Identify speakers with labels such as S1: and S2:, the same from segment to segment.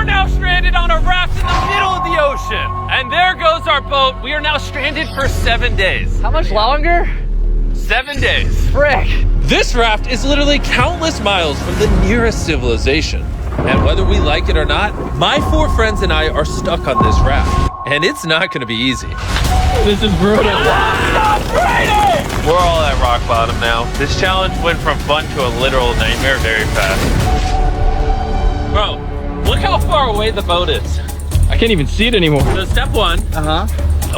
S1: are now stranded on a raft in the middle of the ocean. And there goes our boat. We are now stranded for 7 days.
S2: How much longer?
S1: 7 days.
S2: Frick.
S3: This raft is literally countless miles from the nearest civilization. And whether we like it or not, my 4 friends and I are stuck on this raft. And it's not gonna be easy.
S2: This is brutal.
S1: We're all at rock bottom now. This challenge went from fun to a literal nightmare very fast. Bro, look how far away the boat is.
S2: I can't even see it anymore.
S1: So step 1,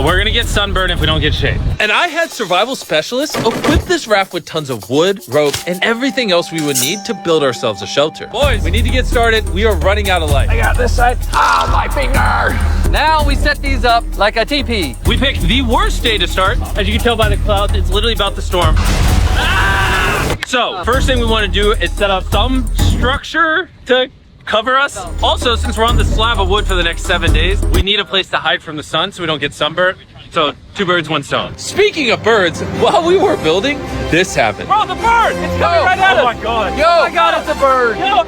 S1: we're gonna get sunburned if we don't get shade.
S3: And I had survival specialists equip this raft with tons of wood, rope, and everything else we would need to build ourselves a shelter. Boys, we need to get started. We are running out of light.
S2: I got this side. Ah, my finger. Now we set these up like a teepee.
S1: We picked the worst day to start. As you can tell by the clouds, it's literally about to storm. Ah! So, first thing we want to do is set up some structure to cover us. Also, since we're on this slab of wood for the next 7 days, we need a place to hide from the sun so we don't get sunburned. So, 2 birds, 1 stone.
S3: Speaking of birds, while we were building, this happened.
S1: Bro, the bird! It's coming right at us! Oh my god.
S2: Yo, I got it's a bird.
S1: Yo.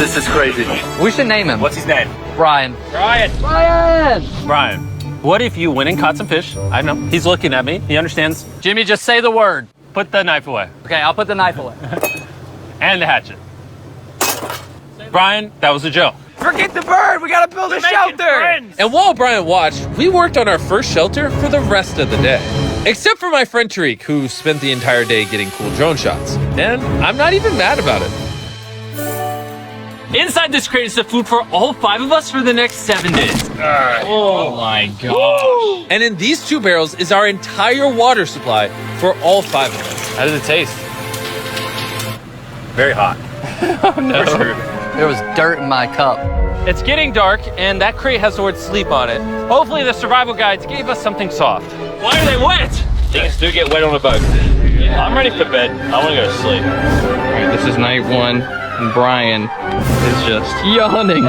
S1: This is crazy.
S2: We should name him.
S1: What's his name?
S2: Brian.
S1: Brian.
S2: Brian.
S1: Brian. What if you went and caught some fish? I know. He's looking at me. He understands.
S2: Jimmy, just say the word.
S1: Put the knife away.
S2: Okay, I'll put the knife away.
S1: And the hatchet. Brian, that was a joke.
S2: Forget the bird. We gotta build a shelter.
S3: And while Brian watched, we worked on our first shelter for the rest of the day. Except for my friend Tariq, who spent the entire day getting cool drone shots. And I'm not even mad about it.
S1: Inside this crate is the food for all 5 of us for the next 7 days.
S2: Oh my gosh.
S3: And in these 2 barrels is our entire water supply for all 5 of us.
S1: How does it taste? Very hot.
S2: Oh no. There was dirt in my cup.
S1: It's getting dark, and that crate has the word sleep on it. Hopefully the survival guides gave us something soft. Why are they wet? Things do get wet on a boat. Yeah. I'm ready for bed. I want to go to sleep.
S2: All right, this is night 1, and Brian is just yawning.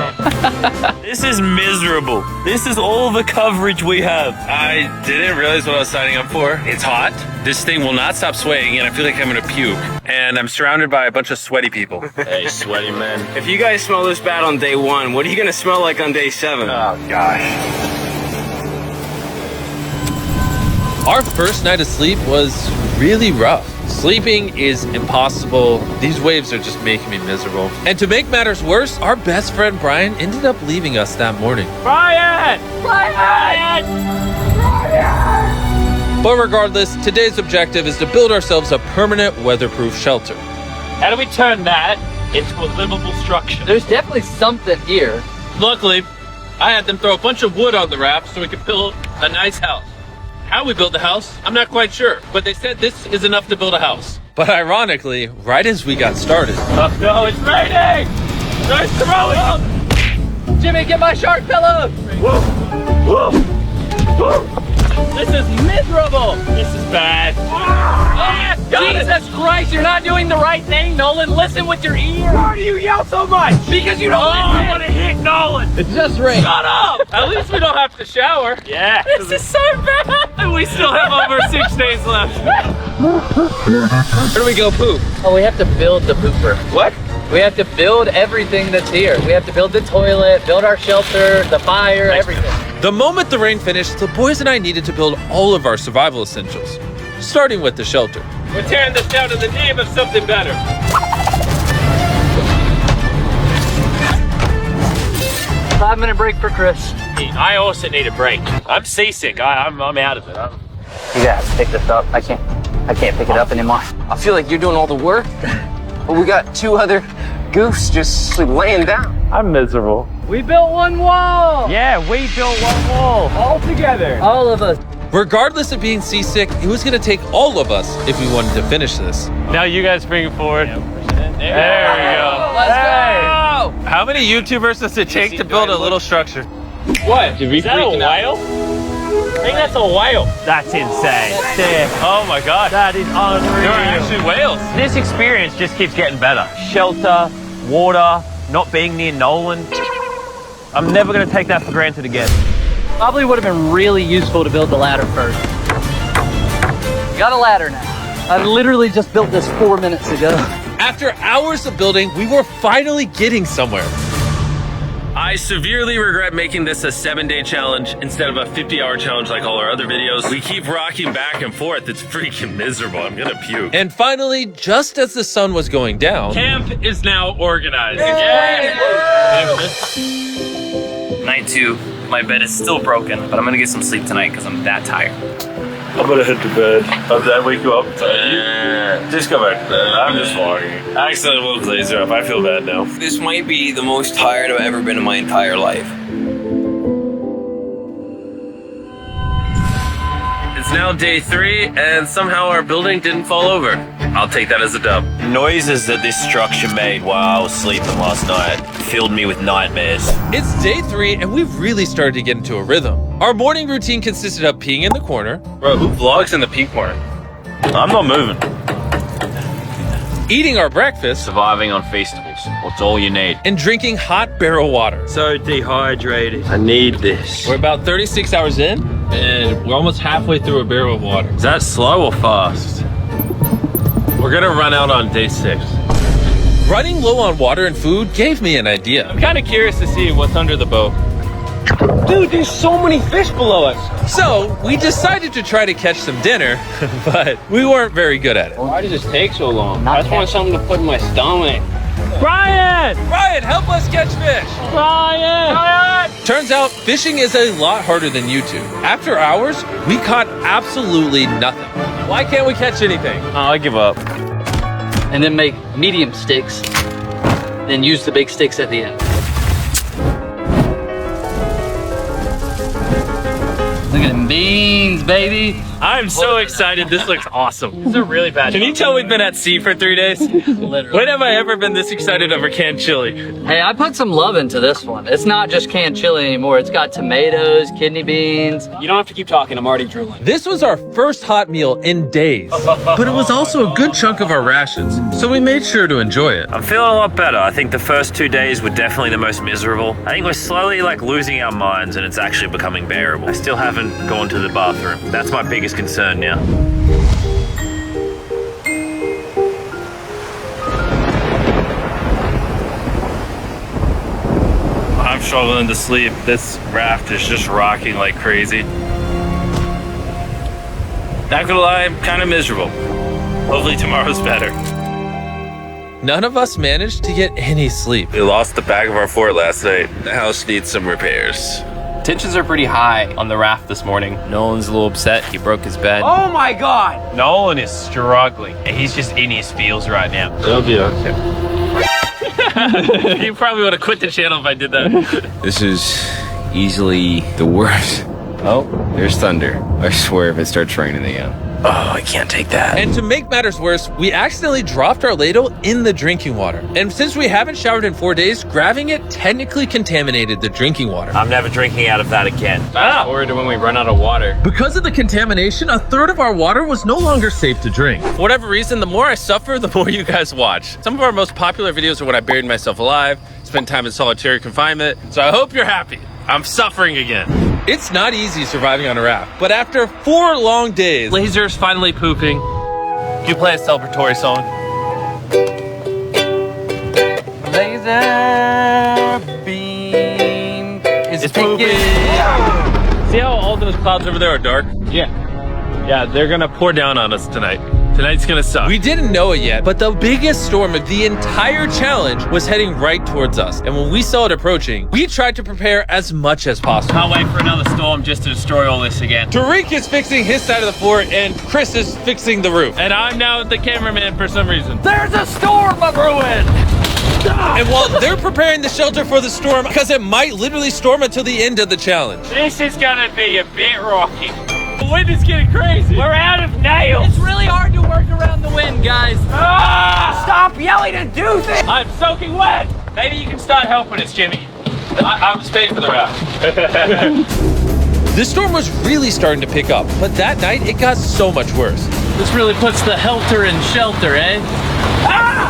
S4: This is miserable. This is all the coverage we have.
S5: I didn't realize what I was signing up for. It's hot. This thing will not stop swaying, and I feel like I'm gonna puke. And I'm surrounded by a bunch of sweaty people.
S4: Hey, sweaty man.
S6: If you guys smell this bad on day 1, what are you gonna smell like on day 7?
S5: Oh, gosh.
S3: Our first night of sleep was really rough. Sleeping is impossible. These waves are just making me miserable. And to make matters worse, our best friend Brian ended up leaving us that morning.
S1: Brian! Brian!
S3: But regardless, today's objective is to build ourselves a permanent weatherproof shelter.
S1: How do we turn that into a livable structure?
S2: There's definitely something here.
S1: Luckily, I had them throw a bunch of wood on the raft so we could build a nice house. How we built the house, I'm not quite sure, but they said this is enough to build a house.
S3: But ironically, right as we got started,
S1: Oh no, it's raining! Nice throwing!
S2: Jimmy, get my shark pillow.
S1: This is miserable! This is bad.
S2: Jesus Christ, you're not doing the right thing, Nolan. Listen with your ear.
S1: Why do you yell so much?
S2: Because you don't
S1: I want to hit Nolan!
S2: It's just rain.
S1: Shut up! At least we don't have to shower. Yeah. This is so bad! And we still have over 6 days left.
S3: where do we go poop?
S2: Oh, we have to build the pooper.
S1: What?
S2: We have to build everything that's here. We have to build the toilet, build our shelter, the fire, everything.
S3: The moment the rain finished, the boys and I needed to build all of our survival essentials, starting with the shelter.
S1: We're tearing this down in the name of something better.
S2: 5-minute break for Chris.
S1: I also need a break. I'm seasick. I'm out of it.
S2: You gotta pick this up. I can't pick it up anymore.
S6: I feel like you're doing all the work, but we got 2 other goofs just laying down.
S1: I'm miserable.
S2: We built one wall.
S1: Yeah, we built one wall. All together.
S2: All of us.
S3: Regardless of being seasick, it was gonna take all of us if we wanted to finish this.
S1: Now you guys bring it forward. There we go.
S2: Let's go.
S3: How many YouTubers does it take to build a little structure?
S1: What? Is that a whale? I think that's a whale. That's insane. Oh my god. That is unreal. There are actually whales. This experience just keeps getting better. Shelter, water, not being near Nolan. I'm never going to take that for granted again.
S2: Probably would have been really useful to build the ladder first. Got a ladder now. I literally just built this 4 minutes ago.
S3: After hours of building, we were finally getting somewhere.
S5: I severely regret making this a 7-day challenge instead of a 50-hour challenge like all our other videos. We keep rocking back and forth. It's freaking miserable. I'm gonna puke.
S3: And finally, just as the sun was going down,
S1: Camp is now organized.
S4: Night 2. My bed is still broken, but I'm gonna get some sleep tonight because I'm that tired.
S5: I'm gonna head to bed. Did I wake you up? Just go back to bed. I'm just walking. I accidentally woke Laser up. I feel bad now.
S6: This might be the most tired I've ever been in my entire life.
S5: It's now day 3, and somehow our building didn't fall over. I'll take that as a dub.
S4: Noises that this structure made while I was sleeping last night filled me with nightmares.
S3: it's day 3 and we've really started to get into a rhythm. Our morning routine consisted of peeing in the corner,
S5: Bro, who vlogs in the pee corner? I'm not moving.
S3: eating our breakfast,
S4: Surviving on Feastables. What's all you need?
S3: and drinking hot barrel water.
S1: So dehydrated. I need this.
S3: We're about 36 hours in,
S1: And we're almost halfway through a barrel of water.
S5: Is that slow or fast? We're gonna run out on day 6.
S3: running low on water and food gave me an idea.
S1: I'm kind of curious to see what's under the boat. Dude, there's so many fish below us.
S3: So we decided to try to catch some dinner, but we weren't very good at it.
S1: Why does this take so long? I just want something to put in my stomach. Brian!
S3: Brian, help us catch fish!
S1: Brian!
S3: Turns out fishing is a lot harder than YouTube. After hours, we caught absolutely nothing. Why can't we catch anything?
S1: Oh, I give up.
S2: And then make medium sticks, then use the big sticks at the end. Look at them beans, baby.
S1: I'm so excited. This looks awesome.
S2: These are really bad.
S1: Can you tell we've been at sea for 3 days?
S2: Literally.
S1: When have I ever been this excited over canned chili?
S2: Hey, I put some love into this one. It's not just canned chili anymore. It's got tomatoes, kidney beans.
S1: You don't have to keep talking. I'm already drooling.
S3: This was our first hot meal in days, but it was also a good chunk of our rations, so we made sure to enjoy it.
S4: I'm feeling a lot better. I think the first 2 days were definitely the most miserable. I think we're slowly losing our minds and it's actually becoming bearable. I still haven't gone to the bathroom. That's my biggest concern now.
S5: I'm struggling to sleep. This raft is just rocking like crazy. Not gonna lie, I'm kind of miserable. Hopefully tomorrow's better.
S3: None of us managed to get any sleep.
S5: We lost the back of our fort last night. The house needs some repairs.
S7: Tensions are pretty high on the raft this morning. Nolan's a little upset. He broke his bed.
S6: Oh my god!
S7: Nolan is struggling, and he's just in his feels right now.
S5: It'll be okay.
S1: You probably would have quit the channel if I did that.
S8: This is easily the worst. Oh, there's thunder. I swear if it starts raining again.
S6: Oh, I can't take that.
S3: And to make matters worse, we accidentally dropped our ladle in the drinking water. And since we haven't showered in 4 days, grabbing it technically contaminated the drinking water.
S4: I'm never drinking out of that again.
S1: Forward to when we run out of water.
S3: Because of the contamination, a third of our water was no longer safe to drink. For whatever reason, the more I suffer, the more you guys watch. Some of our most popular videos are when I buried myself alive, spent time in solitary confinement, so I hope you're happy.
S1: I'm suffering again.
S3: It's not easy surviving on a raft, but after 4 long days,
S1: Laser's finally pooping.
S7: You play a celebratory song.
S2: Laser beam is
S1: pooping. See how all those clouds over there are dark?
S5: Yeah, they're gonna pour down on us tonight. Tonight's gonna suck.
S3: we didn't know it yet, but the biggest storm of the entire challenge was heading right towards us. And when we saw it approaching, we tried to prepare as much as possible.
S1: Can't wait for another storm just to destroy all this again.
S3: Tariq is fixing his side of the fort, and Chris is fixing the roof.
S1: And I'm now the cameraman for some reason.
S2: There's a storm of ruin!
S3: And while they're preparing the shelter for the storm, because it might literally storm until the end of the challenge.
S1: This is gonna be a bit rocky. The wind is getting crazy. We're out of nails.
S2: It's really hard to work around the wind, guys.
S6: Stop yelling and do things!
S1: I'm soaking wet. Maybe you can start helping us, Jimmy. I'm staying for the raft.
S3: The storm was really starting to pick up, but that night it got so much worse.
S1: This really puts the helter in shelter, eh?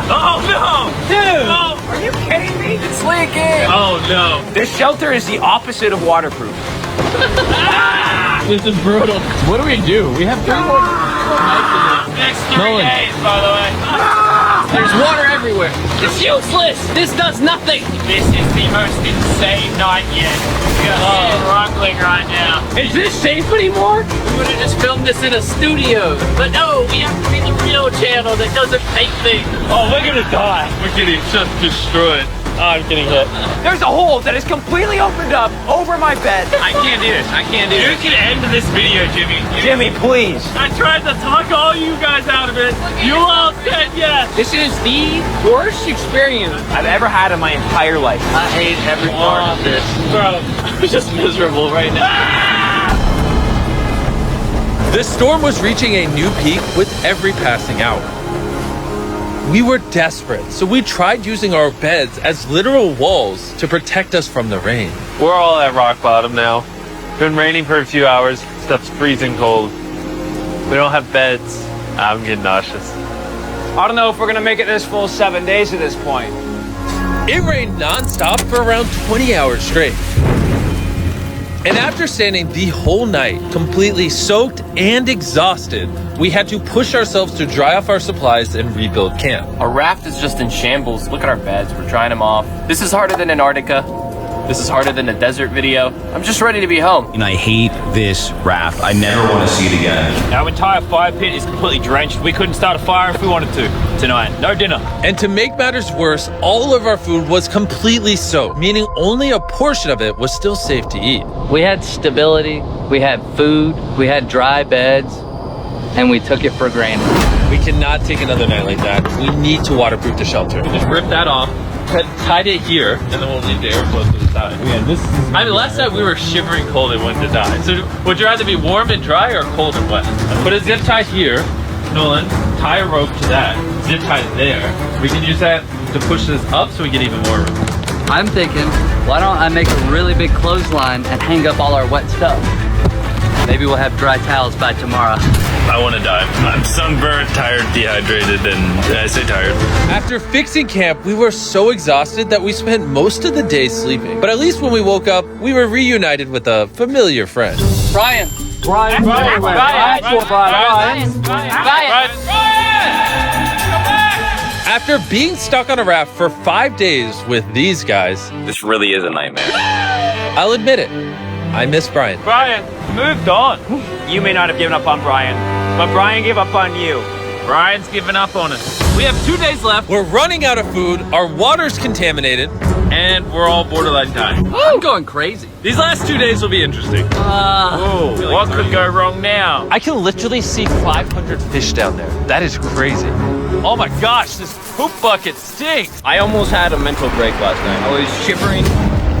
S6: Oh no! Dude! Are you kidding me? It's leaking!
S1: Oh no.
S6: This shelter is the opposite of waterproof.
S1: This is brutal. What do? We have 3 more nights in this. Next 3 days, by the way.
S2: There's water everywhere. It's useless. This does nothing.
S1: This is the most insane night yet. We are struggling right now.
S2: Is this safe anymore? We would have just filmed this in a studio. But no, we have to be the real channel that doesn't fake things.
S1: Oh, we're gonna die. We're getting just destroyed. Oh, I'm getting hit.
S6: There's a hole that is completely opened up over my bed.
S1: I can't do this. I can't do this. You can end this video, Jimmy.
S6: Jimmy, please.
S1: I tried to talk all you guys out of it. You all said yes.
S2: This is the worst experience
S6: I've ever had in my entire life.
S2: I hate every part of this.
S1: Bro, I'm just miserable right now.
S3: The storm was reaching a new peak with every passing hour. We were desperate, so we tried using our beds as literal walls to protect us from the rain.
S1: We're all at rock bottom now. Been raining for a few hours. Stuff's freezing cold. We don't have beds. I'm getting nauseous.
S6: I don't know if we're gonna make it this full 7 days at this point.
S3: It rained nonstop for around 20 hours straight. And after standing the whole night, completely soaked and exhausted, we had to push ourselves to dry off our supplies and rebuild camp.
S7: Our raft is just in shambles. Look at our beds. We're drying them off. This is harder than Antarctica. This is harder than a desert video. I'm just ready to be home.
S8: And I hate this raft. I never want to see it again.
S1: Our entire fire pit is completely drenched. We couldn't start a fire if we wanted to tonight. No dinner.
S3: And to make matters worse, all of our food was completely soaked, meaning only a portion of it was still safe to eat.
S2: We had stability, we had food, we had dry beds, and we took it for granted.
S3: We cannot take another night like that. We need to waterproof the shelter.
S1: Just rip that off, tied it here, and then we'll leave the airflow to the side. Yeah, this is... I mean, last night we were shivering cold and wanted to die. So would you rather be warm and dry or cold and wet? Put a zip tie here, Nolan, tie a rope to that, zip tie it there. We can use that to push this up so we get even more room.
S2: I'm thinking, why don't I make a really big clothesline and hang up all our wet stuff? Maybe we'll have dry towels by tomorrow.
S4: I want to die. I'm sunburned, tired, dehydrated, and I say tired.
S3: After fixing camp, we were so exhausted that we spent most of the day sleeping. But at least when we woke up, we were reunited with a familiar friend.
S2: Brian.
S3: After being stuck on a raft for 5 days with these guys,
S8: This really is a nightmare.
S3: I'll admit it, I miss Brian.
S6: Brian, moved on. You may not have given up on Brian, but Brian gave up on you.
S1: Brian's giving up on us. We have 2 days left,
S3: We're running out of food, our water's contaminated.
S1: and we're all borderline dying.
S2: I'm going crazy.
S1: These last 2 days will be interesting.
S6: Whoa, what could go wrong now?
S3: I can literally see 500 fish down there. That is crazy.
S1: Oh my gosh, this poop bucket stinks.
S6: I almost had a mental break last night. I was shivering,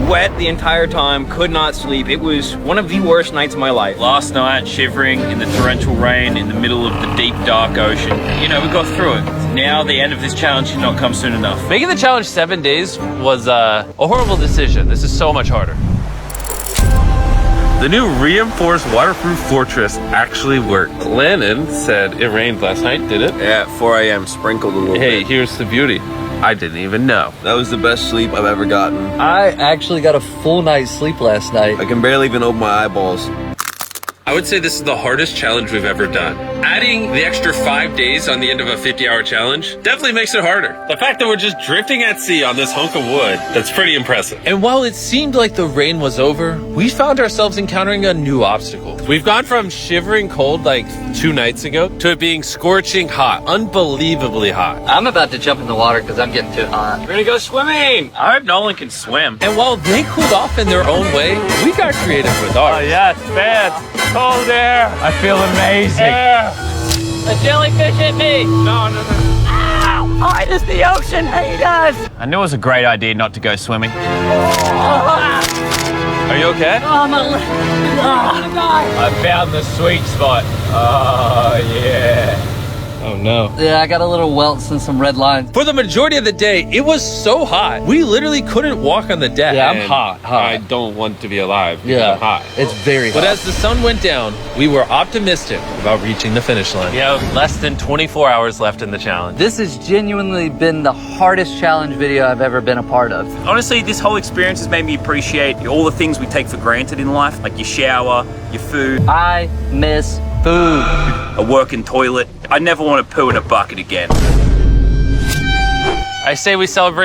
S6: wet the entire time, could not sleep. It was one of the worst nights of my life.
S1: Last night, shivering in the torrential rain in the middle of the deep, dark ocean. You know, we got through it. Now the end of this challenge should not come soon enough.
S3: Making the challenge 7 days was a horrible decision. This is so much harder.
S5: The new reinforced waterproof fortress actually worked. Lennon said it rained last night, did it?
S8: Yeah, at 4 a.m. sprinkled a little
S5: Hey,
S8: bit.
S5: here's the beauty. I didn't even know.
S8: That was the best sleep I've ever gotten.
S2: I actually got a full night's sleep last night.
S8: I can barely even open my eyeballs.
S5: I would say this is the hardest challenge we've ever done. Adding the extra 5 days on the end of a 50-hour challenge definitely makes it harder. The fact that we're just drifting at sea on this hunk of wood, that's pretty impressive.
S3: And while it seemed like the rain was over, we found ourselves encountering a new obstacle.
S5: We've gone from shivering cold like 2 nights ago to it being scorching hot, unbelievably hot.
S2: I'm about to jump in the water because I'm getting too hot.
S6: We're gonna go swimming.
S1: I hope Nolan can swim.
S3: And while they cooled off in their own way, we got creative with ours.
S1: Yes, bad. Cold air.
S6: I feel amazing.
S1: Air.
S2: A jellyfish hit me!
S1: No.
S2: Oh, it is the ocean haters!
S1: I knew it was a great idea not to go swimming.
S3: Are you okay?
S2: Oh, my leg.
S1: I found the sweet spot. Oh, yeah.
S3: Oh no.
S2: Yeah, I got a little welts and some red lines.
S3: For the majority of the day, it was so hot. We literally couldn't walk on the deck.
S2: Yeah, I'm
S5: And
S2: hot.
S5: I don't want to be alive because
S2: Yeah,
S5: I'm hot.
S2: it's very
S3: But
S2: hot.
S3: as the sun went down, we were optimistic about reaching the finish line.
S5: We have less than 24 hours left in the challenge.
S2: This has genuinely been the hardest challenge video I've ever been a part of.
S9: Honestly, this whole experience has made me appreciate all the things we take for granted in life, like your shower, your food,
S2: I miss food.
S9: a working toilet. I never want to poo in a bucket again.
S7: I say we celebrate